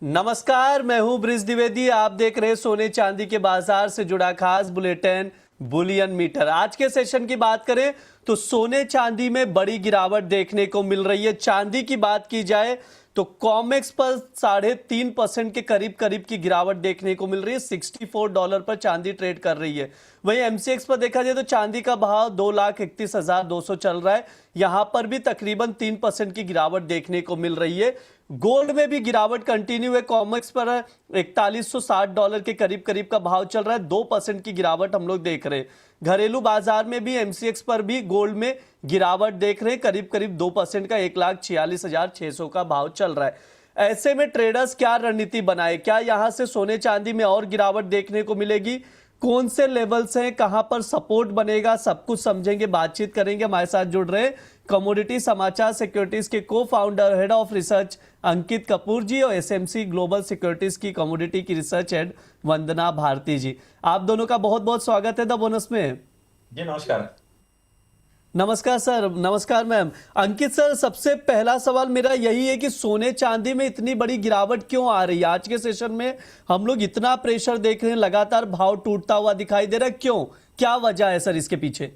नमस्कार, मैं हूं ब्रिज द्विवेदी। आप देख रहे हैं सोने चांदी के बाजार से जुड़ा खास बुलेटिन बुलियन मीटर। आज के सेशन की बात करें तो सोने चांदी में बड़ी गिरावट देखने को मिल रही है। चांदी की बात की जाए तो कॉमेक्स पर 3.5% के करीब की गिरावट देखने को मिल रही है। $64 पर चांदी ट्रेड कर रही है। वहीं एमसीएक्स पर देखा जाए तो चांदी का भाव 2,31,200 चल रहा है। यहां पर भी तकरीबन 3% की गिरावट देखने को मिल रही है। गोल्ड में भी गिरावट कंटिन्यू है। कॉमेक्स पर $4160 के करीब का भाव चल रहा है। 2% की गिरावट हम लोग देख रहे हैं। घरेलू बाजार में भी एमसीएक्स पर भी गोल्ड में गिरावट देख रहे हैं। करीब 2% का 1,46,600 का भाव चल रहा है। ऐसे में ट्रेडर्स क्या रणनीति बनाए? क्या यहां से सोने चांदी में और गिरावट देखने को मिलेगी? कौन से लेवल्स हैं, कहां पर सपोर्ट बनेगा, सब कुछ समझेंगे, बातचीत करेंगे। हमारे साथ जुड़ रहे कमोडिटी समाचार सिक्योरिटीज के को फाउंडर हेड ऑफ रिसर्च अंकित कपूर जी और एसएमसी ग्लोबल सिक्योरिटीज की कमोडिटी की रिसर्च हेड वंदना भारती जी। आप दोनों का बहुत बहुत स्वागत है द बोनस में। जी नमस्कार। नमस्कार सर। नमस्कार मैम। अंकित सर, सबसे पहला सवाल मेरा यही है कि सोने चांदी में इतनी बड़ी गिरावट क्यों आ रही है? आज के सेशन में हम लोग इतना प्रेशर देख रहे हैं, लगातार भाव टूटता हुआ दिखाई दे रहा है। क्यों, क्या वजह है सर इसके पीछे?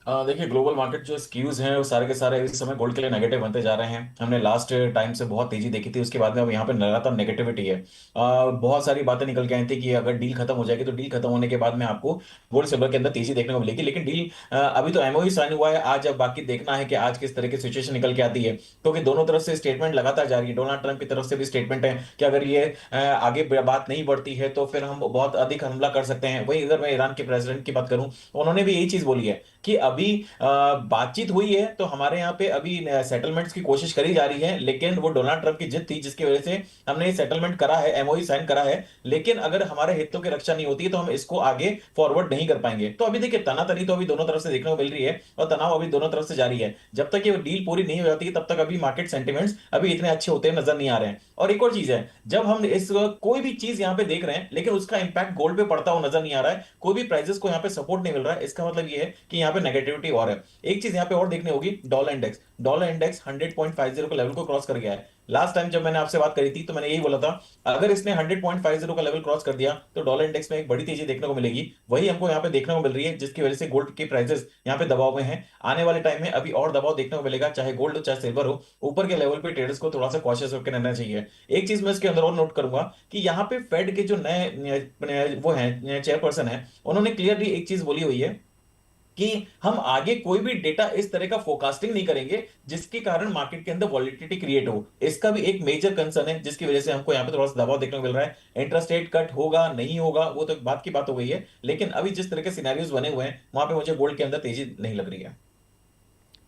देखिए, ग्लोबल मार्केट जो स्क्यूज हैं वो सारे के सारे इस समय गोल्ड के लिए नेगेटिव बनते जा रहे हैं। हमने लास्ट टाइम से बहुत तेजी देखी थी, उसके बाद में अब यहाँ पे लगातार नेगेटिविटी है। बहुत सारी बातें निकल के आई थी कि अगर डील खत्म हो जाएगी तो डील खत्म होने के बाद में आपको गोल्ड सिल्वर के अंदर तेजी देखने को मिलेगी, लेकिन डील अभी तो एमओयू साइन हुआ है आज। अब बाकी देखना है कि आज किस तरह की सिचुएशन निकल के आती है, क्योंकि दोनों तरफ से स्टेटमेंट लगातार जारी है। डोनाल्ड ट्रंप की तरफ से भी स्टेटमेंट है कि अगर ये आगे बात नहीं बढ़ती है तो फिर हम बहुत अधिक हमला कर सकते हैं। वही अगर मैं ईरान के प्रेसिडेंट की बात करूं, उन्होंने भी यही चीज बोली है कि अभी बातचीत हुई है तो हमारे यहाँ पे अभी सेटलमेंट्स की कोशिश करी जा रही है, लेकिन वो डोनाल्ड ट्रंप की जिद थी जिसकी वजह से हमने ये सेटलमेंट करा है, एमओयू साइन करा है। लेकिन अगर हमारे हितों की रक्षा नहीं होती है तो हम इसको आगे फॉरवर्ड नहीं कर पाएंगे। तो अभी देखिए, तनातनी तो अभी दोनों तरफ से देखने को मिल रही है और तनाव अभी दोनों तरफ से जारी है। जब तक ये डील पूरी नहीं हो जाती तब तक अभी मार्केट सेंटिमेंट्स अभी इतने अच्छे होते नजर नहीं आ रहे हैं। और एक और चीज है, जब हम इस कोई भी चीज यहाँ पे देख रहे हैं लेकिन उसका इंपैक्ट गोल्ड पे पड़ता हुआ नजर नहीं आ रहा है, कोई भी प्राइसेस को यहाँ पे सपोर्ट नहीं मिल रहा है, इसका मतलब ये है कि यहाँ पे नेगेटिविटी और है। एक चीज यहाँ पे और देखनी होगी, डॉलर इंडेक्स 100.50 के लेवल को क्रॉस कर गया है। लास्ट टाइम जब मैंने आपसे बात करी थी तो मैंने यही बोला था, अगर इसने 100.50 का लेवल क्रॉस कर दिया तो डॉलर इंडेक्स में एक बड़ी तेजी देखने को मिलेगी। वही हमको यहाँ पे देखने को मिल रही है, जिसकी वजह से गोल्ड के प्राइसेस यहाँ पे दबाव में हैं। आने वाले टाइम में अभी और दबाव देखने को मिलेगा, चाहे गोल्ड हो चाहे सिल्वर हो। ऊपर के लेवल पे ट्रेडर्स को थोड़ा सा कॉशियस होकर रहना चाहिए। एक चीज मैं इसके अंदर और नोट करूंगा कि यहाँ पे फेड के जो नए वो हैं चेयरपर्सन है, उन्होंने क्लियरली एक चीज बोली हुई है कि हम आगे कोई भी डेटा इस तरह का फोरकास्टिंग नहीं करेंगे जिसके कारण मार्केट के अंदर वॉलिटिलिटी क्रिएट हो। इसका भी एक मेजर कंसर्न है, जिसकी वजह से हमको यहाँ पे थोड़ा सा दबाव देखने को मिल रहा है। इंटरेस्ट रेट कट होगा नहीं होगा वो तो बात की बात हो गई है, लेकिन अभी जिस तरह के सिनेरियोज बने हुए हैं वहां पे मुझे गोल्ड के अंदर तेजी नहीं लग रही है।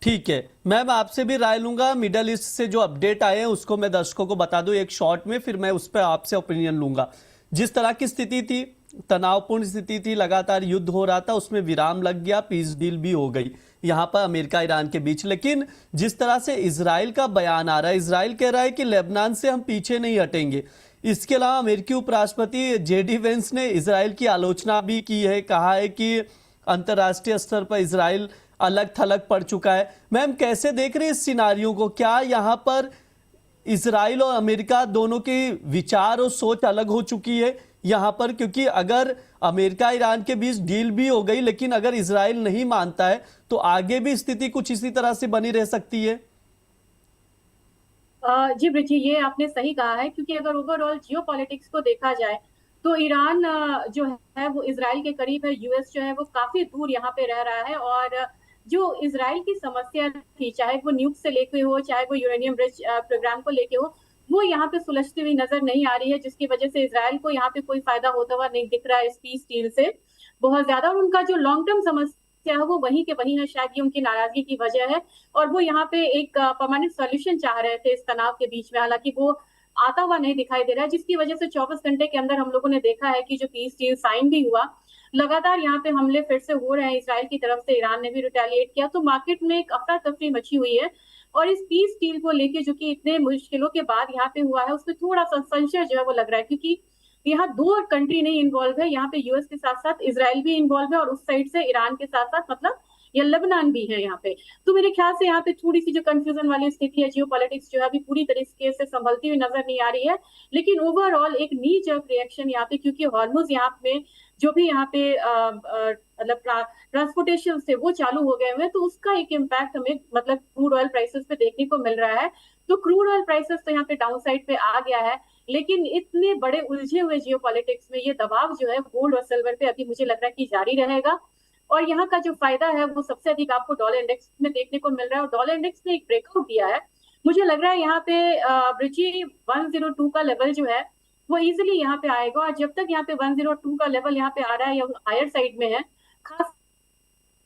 ठीक है, मैम आपसे भी राय लूंगा। मिडल ईस्ट से जो अपडेट आए हैं उसको मैं दर्शकों को बता दूं एक शॉर्ट में, फिर मैं उस पर आपसे ओपिनियन लूंगा। जिस तरह की स्थिति थी, तनावपूर्ण स्थिति थी, लगातार युद्ध हो रहा था, उसमें विराम लग गया, पीस डील भी हो गई यहां पर अमेरिका ईरान के बीच। लेकिन जिस तरह से इजराइल का बयान आ रहा है, इजराइल कह रहा है कि लेबनान से हम पीछे नहीं हटेंगे। इसके अलावा अमेरिकी उपराष्ट्रपति जेडी वेंस ने इजराइल की आलोचना भी की है, कहा है कि अंतर्राष्ट्रीय स्तर पर इजराइल अलग थलग पड़ चुका है। मैम कैसे देख रहे हैं इस सिनारियों को? क्या यहां पर इजराइल और अमेरिका दोनों के विचार और सोच अलग हो चुकी है यहां पर? क्योंकि अगर अमेरिका ईरान के बीच डील भी हो गई लेकिन अगर इजराइल नहीं मानता है तो आगे भी स्थिति कुछ इसी तरह से बनी रह सकती है। जी ब्रिजी, ये आपने सही कहा है, क्योंकि अगर ओवरऑल जियो पॉलिटिक्स को देखा जाए तो ईरान जो है वो इसराइल के करीब है, यूएस जो है वो काफी दूर यहाँ पे रह रहा है। और जो इसराइल की समस्या थी, चाहे वो न्यूक से लेके हो चाहे वो यूरेनियम रिच प्रोग्राम को लेके हो, वो यहाँ पे सुलझती हुई नजर नहीं आ रही है, जिसकी वजह से इसराइल को यहाँ पे कोई फायदा होता हुआ नहीं दिख रहा है इस पीस डील से बहुत ज्यादा। और उनका जो लॉन्ग टर्म समस्या है वो वहीं के वहीं है, शायद ये उनकी नाराजगी की वजह है। और वो यहाँ पे एक परमानेंट सोल्यूशन चाह रहे थे इस तनाव के बीच में, हालांकि वो आता हुआ नहीं दिखाई दे रहा है, जिसकी वजह से 24 घंटे के अंदर हम लोगों ने देखा है कि जो पीस डील साइन भी हुआ, लगातार यहाँ पे हमले फिर से हो रहे हैं इसराइल की तरफ से। ईरान ने भी रिटेलिएट किया, तो मार्केट में एक अफरा तफरी मची हुई है। और इस पीस डील को लेके जो कि इतने मुश्किलों के बाद यहाँ पे हुआ है, उसमें थोड़ा सा संशय जो है वो लग रहा है, क्योंकि यहाँ दो कंट्री नहीं इन्वॉल्व है, यहाँ पे यूएस के साथ साथ इसराइल भी इन्वॉल्व है और उस साइड से ईरान के साथ साथ मतलब या लेबनान भी है यहाँ पे। तो मेरे ख्याल से यहाँ पे थोड़ी सी जो कंफ्यूजन वाली स्थिति है, जियो पॉलिटिक्स जो है अभी पूरी तरीके से संभलती हुई नजर नहीं आ रही है। लेकिन ओवरऑल एक नी जर्क रिएक्शन यहाँ पे, क्योंकि हॉर्मुज यहाँ पे जो भी यहाँ पे मतलब ट्रांसपोर्टेशन से वो चालू हो गए हुए हैं, तो उसका एक इम्पैक्ट हमें मतलब क्रूड ऑयल प्राइसेस पे देखने को मिल रहा है। तो क्रूड ऑयल प्राइसेस तो यहाँ पे डाउन साइड पे आ गया है, लेकिन इतने बड़े उलझे हुए जियो पॉलिटिक्स में ये दबाव जो है गोल्ड और सिल्वर पे अभी मुझे लग रहा है कि जारी रहेगा। और यहाँ का जो फायदा है वो सबसे अधिक आपको डॉलर इंडेक्स में देखने को मिल रहा है, और डॉलर इंडेक्स ने एक ब्रेकआउट दिया है। मुझे लग रहा है यहाँ पे ब्रिजी 102 का लेवल जो है वो इजिली यहाँ पे आएगा, और जब तक यहाँ पे 102 का लेवल यहाँ पे आ रहा है या हायर साइड में है, खास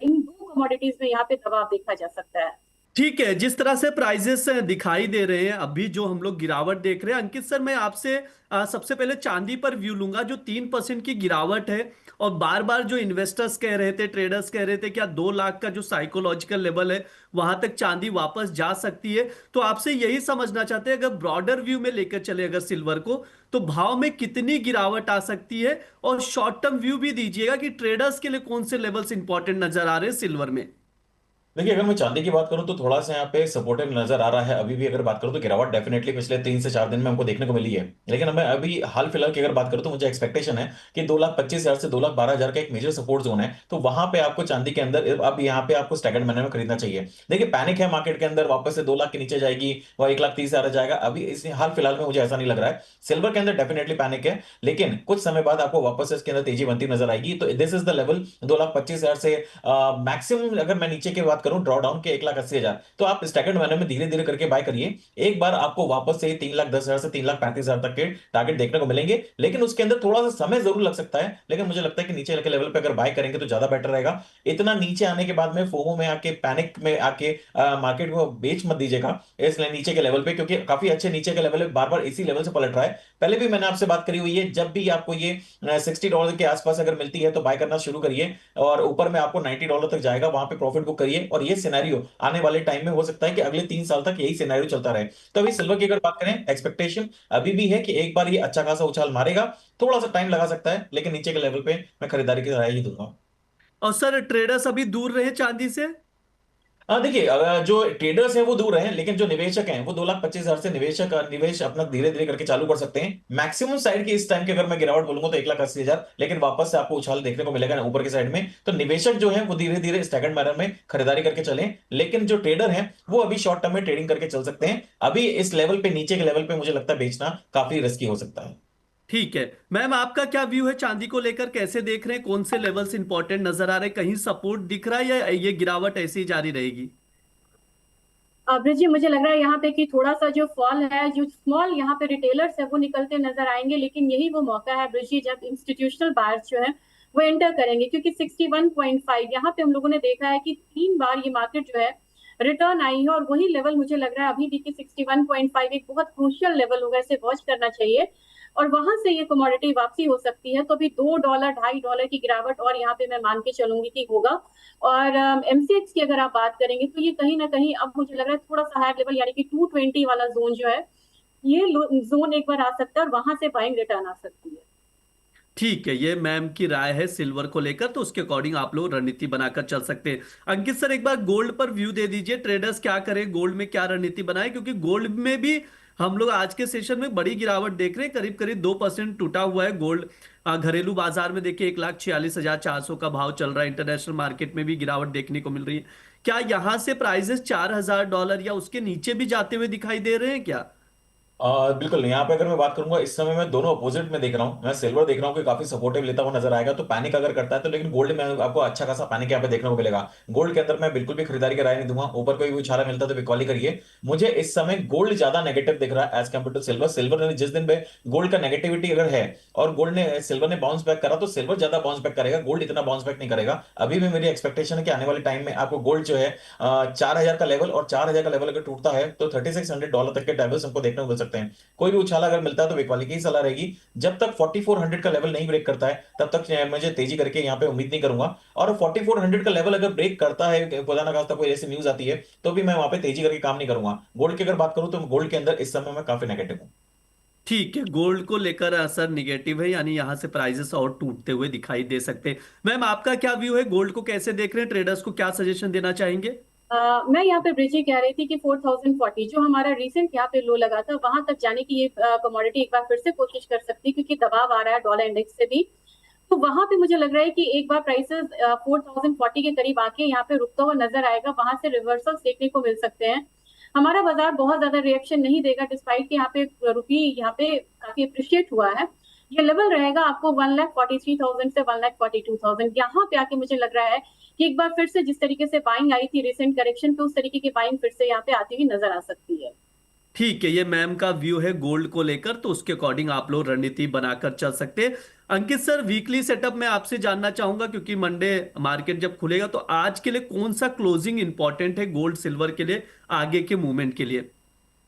इन दो कमोडिटीज में यहाँ पे दबाव देखा जा सकता है। ठीक है, जिस तरह से प्राइजेस दिखाई दे रहे हैं अभी जो हम लोग गिरावट देख रहे हैं, अंकित सर मैं आपसे सबसे पहले चांदी पर व्यू लूंगा। जो 3% की गिरावट है, और बार बार जो इन्वेस्टर्स कह रहे थे, ट्रेडर्स कह रहे थे क्या 2 लाख का जो साइकोलॉजिकल लेवल है वहां तक चांदी वापस जा सकती है, तो आपसे यही समझना चाहते हैं अगर ब्रॉडर व्यू में लेकर चले अगर सिल्वर को, तो भाव में कितनी गिरावट आ सकती है, और शॉर्ट टर्म व्यू भी दीजिएगा कि ट्रेडर्स के लिए कौन से लेवल्स इंपॉर्टेंट नजर आ रहे हैं सिल्वर में। देखिए, अगर मैं चांदी की बात करूं तो थोड़ा सा यहाँ पे सपोर्टिव नजर आ रहा है। अभी भी अगर बात करूं तो गिरावट डेफिनेटली पिछले 3 से 4 दिन में हमको देखने को मिली है। लेकिन मैं अभी हाल फिलहाल की अगर बात करूं तो मुझे एक्सपेक्टेशन है कि 2,25,000 से 2,12,000 का एक मेजर सपोर्ट जोन है, तो वहां पे आपको चांदी के अंदर अब यहाँ पे आपको स्टैगर्ड मैनर में खरीदना चाहिए। देखिए, पैनिक है मार्केट के अंदर, वापस से 2 लाख के नीचे जाएगी और 1,30,000 आ जाएगा। अभी इस हाल फिलहाल में मुझे ऐसा नहीं लग रहा है। सिल्वर के अंदर डेफिनेटली पैनिक है, लेकिन कुछ समय बाद आपको वापस से इसके अंदर तेजी बनती नजर आएगी। तो दिस इज द लेवल 2,25,000 से मैक्सिमम। अगर मैं नीचे की बात करूं ड्रॉडाउन के 1,80,000, तो आप स्टैगर्ड मैनर में धीरे धीरे करके बाय करिए। एक बार आपको वापस से 3,10,000 से 3,35,000 तक के टारगेट देखने को मिलेंगे, लेकिन उसके अंदर थोड़ा सा समय जरूर लग सकता है। लेकिन मुझे लगता है कि नीचे के लेवल पे अगर बाय करेंगे तो ज्यादा बेटर रहेगा। इतना नीचे आने के बाद में फोमो में आके, पैनिक में आके मार्केट को बेच मत दीजिएगा इसलिए नीचे के लेवल पे, क्योंकि काफी अच्छे नीचे के लेवल पे बार बार इसी लेवल से पलट रहा है। पहले भी मैंने आपसे बात करी हुई है, जब भी आपको ये $60 के आसपास अगर मिलती है तो बाय करना शुरू करिए, और ऊपर में आपको $90 तक जाएगा, वहां पे प्रॉफिट बुक करिए। और ये सिनेरियो आने वाले टाइम में हो सकता है कि अगले 3 साल तक यही सिनेरियो चलता रहे। तो अभी सिल्वर की अगर बात करें, एक्सपेक्टेशन अभी भी है कि एक बार ये अच्छा खासा उछाल मारेगा। थोड़ा सा टाइम लगा सकता है, लेकिन नीचे के लेवल पे मैं खरीदारी की राय ही दूंगा। और सर ट्रेडर्स अभी दूर रहे चांदी से। हाँ, देखिए, जो ट्रेडर्स हैं वो दूर हैं, लेकिन जो निवेशक हैं वो 2,25,000 से निवेश अपना धीरे धीरे करके चालू कर सकते हैं। मैक्सिमम साइड की इस टाइम की अगर मैं गिरावट बोलूंगा तो 1,80,000, लेकिन वापस से आपको उछाल देखने को मिलेगा ना ऊपर की साइड में। तो निवेशक जो है वो धीरे धीरे स्टैगर्ड मैनर में खरीदारी करके चलें, लेकिन जो ट्रेडर हैं वो अभी शॉर्ट टर्म में ट्रेडिंग करके चल सकते हैं। अभी इस लेवल पे, नीचे के लेवल पे मुझे लगता है बेचना काफी रिस्की हो सकता है। ठीक है मैम, आपका क्या व्यू है चांदी को लेकर, कैसे देख रहे हैं, कौन से लेवल्स इंपॉर्टेंट नजर आ रहे हैं, कहीं सपोर्ट दिख रहा है या ये गिरावट ऐसी ही जारी रहेगी? ब्रिजी, मुझे लग रहा है यहाँ पे कि थोड़ा सा जो फॉल है, जो स्मॉल यहाँ पे रिटेलर्स है वो निकलते नजर आएंगे, लेकिन यही वो मौका है ब्रिजी जब इंस्टीट्यूशनल बायर्स जो है वो एंटर करेंगे, क्योंकि 61.5 यहाँ पे हम लोगों ने देखा है कि 3 बार ये मार्केट जो है रिटर्न आई है, और वही लेवल मुझे लग रहा है अभी भी कि 61.5 एक बहुत क्रूशियल लेवल होगा, इसे वॉच करना चाहिए। और वहां से ये कमोडिटी वापसी हो सकती है, तो अभी $2 $2.5 की गिरावट और यहाँ पे मैं मान के चलूंगी कि होगा। और एमसीएक्स की अगर आप बात करेंगे तो ये कहीं ना कहीं अब मुझे लग रहा है थोड़ा सा हायर लेवल यानी कि 220 वाला जोन जो है, ये जोन एक बार आ सकता है और वहां से बाइंग रिटर्न आ सकती है। ठीक है, ये मैम की राय है सिल्वर को लेकर, तो उसके अकॉर्डिंग आप लोग रणनीति बनाकर चल सकते हैं। अंकित सर एक बार गोल्ड पर व्यू दे दीजिए, ट्रेडर्स क्या करें, गोल्ड में क्या रणनीति बनाए, क्योंकि गोल्ड में भी हम लोग आज के सेशन में बड़ी गिरावट देख रहे हैं, करीब करीब 2% टूटा हुआ है गोल्ड। घरेलू बाजार में देखिए 1,46,400 का भाव चल रहा है, इंटरनेशनल मार्केट में भी गिरावट देखने को मिल रही है। क्या यहां से प्राइसेस $4,000 या उसके नीचे भी जाते हुए दिखाई दे रहे हैं क्या? बिल्कुल। यहाँ पे अगर मैं बात करूंगा, इस समय मैं दोनों अपोजिट में देख रहा हूँ। मैं सिल्वर देख रहा हूँ कि काफी सपोर्टिव लेता हुआ नजर आएगा, तो पैनिक अगर करता है तो, लेकिन गोल्ड में आपको अच्छा खासा पैनिक यहाँ पे देखने को मिलेगा। गोल्ड के अंदर मैं बिल्कुल भी खरीदारी की राय नहीं दूंगा। ऊपर कोई भी उछाला मिलता है तो बिकॉली करिए। मुझे इस समय गोल्ड ज्यादा नेगेटिव दिख रहा है as compare to silver. Silver ने जिस दिन पे गोल्ड का नेगेटिविटी अगर है और गोल्ड ने सिल्वर ने बाउंस बैक करा, तो सिल्वर ज्यादा बाउंस बैक करेगा, गोल्ड इतना बाउंस बैक नहीं करेगा। अभी भी मेरी एक्सपेक्टेशन है कि आने वाले टाइम में आपको गोल्ड जो है 4,000 का लेवल, और 4,000 का लेवल अगर टूटता है तो $3,600 तक के लेवल्स हमको देखने को मिल सकते हैं। कोई भी उछाला अगर मिलता है तो बिकवाली की सलाह रहेगी। जब तक 4400 का लेवल नहीं ब्रेक करता है तब तक मुझे तेजी करके यहाँ पे उम्मीद नहीं करूंगा। और 4400 का लेवल अगर ब्रेक करता है, खुदा ना खास्ता कोई ऐसी न्यूज आती है, तो भी मैं वहां पे तेजी करके काम नहीं करूंगा। गोल्ड की अगर बात करूं तो गोल्ड के अंदर इस समय मैं काफी नेगेटिव हूं। ठीक है, गोल्ड को लेकर असर निगेटिव है, यानी यहां से प्राइसेस और टूटते हुए दिखाई दे सकते हैं। मैम आपका क्या व्यू है, गोल्ड को कैसे देख रहे हैं, ट्रेडर्स को क्या सजेशन देना चाहेंगे? मैं यहाँ पे ब्रिजी कह रही थी कि 4040 जो हमारा रिसेंट यहाँ पे लो लगा था वहां तक जाने की ये कमोडिटी एक बार फिर से कोशिश कर सकती है, क्योंकि दबाव आ रहा है डॉलर इंडेक्स से भी। तो वहां पे मुझे लग रहा है कि एक बार प्राइसेस 4040 के करीब आके यहाँ पे रुकता हुआ नजर आएगा, वहां से रिवर्सल देखने को मिल सकते हैं। हमारा बाजार बहुत ज्यादा रिएक्शन नहीं देगा, डिस्पाइट कि यहाँ पे रुपी यहाँ पे काफी अप्रिशिएट हुआ है। ये लेवल रहेगा आपको 1,43,000 से 1,42,000, यहाँ पे आके मुझे लग रहा है कि एक बार फिर से जिस तरीके से बाइंग आई थी रिसेंट करेक्शन पे, उस तरीके की बाइंग फिर से यहाँ पे आती हुई नजर आ सकती है। ठीक है, ये मैम का व्यू है गोल्ड को लेकर, तो उसके अकॉर्डिंग आप लोग रणनीति बनाकर चल सकते हैं। अंकित सर, वीकली सेटअप में आपसे जानना चाहूंगा, क्योंकि मंडे मार्केट जब खुलेगा तो आज के लिए कौन सा क्लोजिंग इंपॉर्टेंट है गोल्ड सिल्वर के लिए, आगे के मूवमेंट के लिए?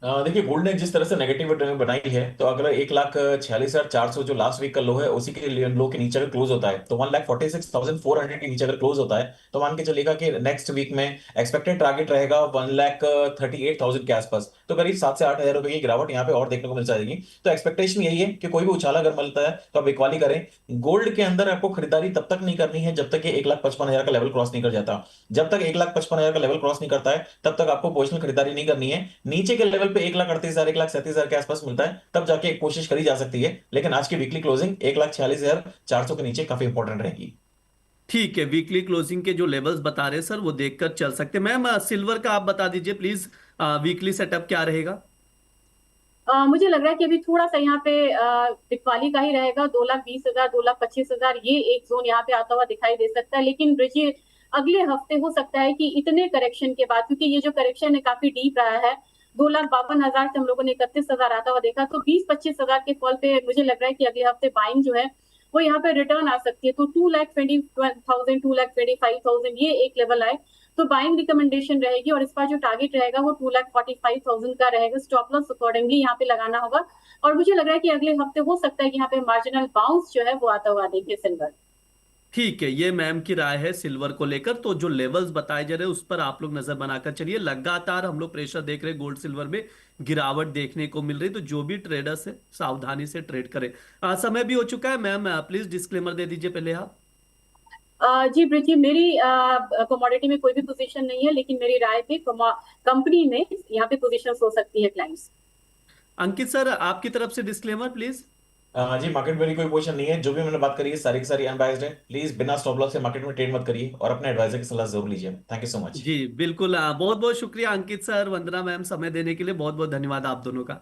देखिए, गोल्ड ने जिस तरह से नेगेटिव बनाई है, तो अगर 1,46,400 जो लास्ट वीक का लो है उसी के लो के नीचे अगर क्लोज होता है, तो 1,46,400 के नीचे अगर क्लोज होता है, तो मान के चलेगा कि नेक्स्ट वीक में एक्सपेक्टेड टारगेट रहेगा 1,38,000 के आसपास। तो करीब 7 से 8 हज़ार रुपए की गिरावट यहाँ पे और देखने को मिल जाएगी। तो एक्सपेक्टेशन यही है कि कोई भी उछाला अगर मिलता है तो आप इक्वाली करें। गोल्ड के अंदर आपको खरीदारी तब तक नहीं करनी है जब तक कि 1,55,000 का लेवल क्रॉस नहीं कर जाता। जब तक 1,55,000 का लेवल क्रॉस नहीं करता है तब तक आपको पोजिशनल खरीदारी नहीं करनी है। नीचे के लेवल पे 1,38,000 1,37,000 के आसपास मिलता है तब जाके कोशिश करी जा सकती है, लेकिन आज की वीकली क्लोजिंग 1,46,400 के नीचे काफी इंपॉर्टेंट रहेगी। ठीक है, वीकली क्लोजिंग के जो लेवल्स बता रहे हैं सर वो देखकर चल सकते हैं। मैम सिल्वर का आप बता दीजिए प्लीज, वीकली सेटअप क्या रहेगा? मुझे लग रहा है कि अभी थोड़ा सा यहाँ पे बिकवाली का ही रहेगा, 2,20,000 2,25,000 ये एक जोन यहाँ पे आता हुआ दिखाई दे सकता है। लेकिन ब्रिजी अगले हफ्ते हो सकता है कि इतने करेक्शन के बाद, क्योंकि ये जो करेक्शन है काफी डीप रहा है, 2,52,000 से हम लोगों ने 31,000 आता हुआ देखा, तो 20-25,000 के फॉल पे मुझे लग रहा है कि अगले हफ्ते बाइंग जो है वो यहाँ पे रिटर्न आ सकती है। तो 2,20,000 2,25,000 ये एक लेवल आए तो बाइंग रिकमेंडेशन रहेगी, और इसका जो टारगेट रहेगा वो 2,45,000 का रहेगा। स्टॉप लॉस अकॉर्डिंगली यहाँ पे लगाना होगा, और मुझे लग रहा है कि अगले हफ्ते हो सकता है कि यहाँ पे मार्जिनल बाउंस जो है वो आता हुआ देखिए सिल्वर। ठीक है, ये मैम की राय है सिल्वर को लेकर। तो जो लेवल्स बताए जा रहे हैं उस पर आप लोग नजर बनाकर चलिए। लगातार हम लोग प्रेशर देख रहे हैं, गोल्ड सिल्वर में गिरावट देखने को मिल रही, तो जो भी ट्रेडर्स है सावधानी से ट्रेड करें। समय भी हो चुका है मैम, प्लीज डिस्क्लेमर दे दीजिए पहले आप। जी ब्रिजी, मेरी कमोडिटी में कोई भी पोजीशन नहीं है, लेकिन मेरी राय पे कंपनी में यहाँ पे पोजीशन हो सकती है क्लाइंट्स। अंकित सर, आपकी तरफ से डिस्क्लेमर प्लीज। जी, मार्केट मेरी कोई पोजीशन नहीं है, जो भी मैंने बात करी है सारी की सारी अनबायस्ड है। प्लीज बिना स्टॉप लॉस से मार्केट में ट्रेड मत करिए और अपने एडवाइजर की सलाह जरूर लीजिए। Thank you so much. जी बिल्कुल, बहुत बहुत शुक्रिया अंकित सर, वंदना मैम, समय देने के लिए बहुत बहुत धन्यवाद आप दोनों का।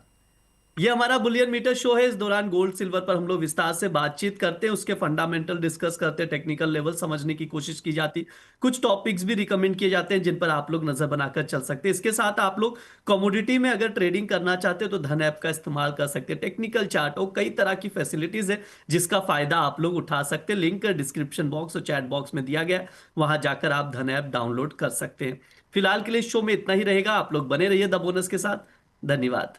ये हमारा बुलियन मीटर शो है। इस दौरान गोल्ड सिल्वर पर हम लोग विस्तार से बातचीत करते हैं, उसके फंडामेंटल डिस्कस करते हैं, टेक्निकल लेवल समझने की कोशिश की जाती, कुछ टॉपिक्स भी रिकमेंड किए जाते हैं जिन पर आप लोग नजर बनाकर चल सकते हैं। इसके साथ आप लोग कमोडिटी में अगर ट्रेडिंग करना चाहते हो तो धन ऐप का इस्तेमाल कर सकते हैं। टेक्निकल चार्ट और कई तरह की फैसिलिटीज है जिसका फायदा आप लोग उठा सकते हैं। लिंक डिस्क्रिप्शन बॉक्स और चैट बॉक्स में दिया गया है, वहां जाकर आप धन ऐप डाउनलोड कर सकते हैं। फिलहाल के लिए शो में इतना ही रहेगा, आप लोग बने रहिए द बोनस के साथ। धन्यवाद।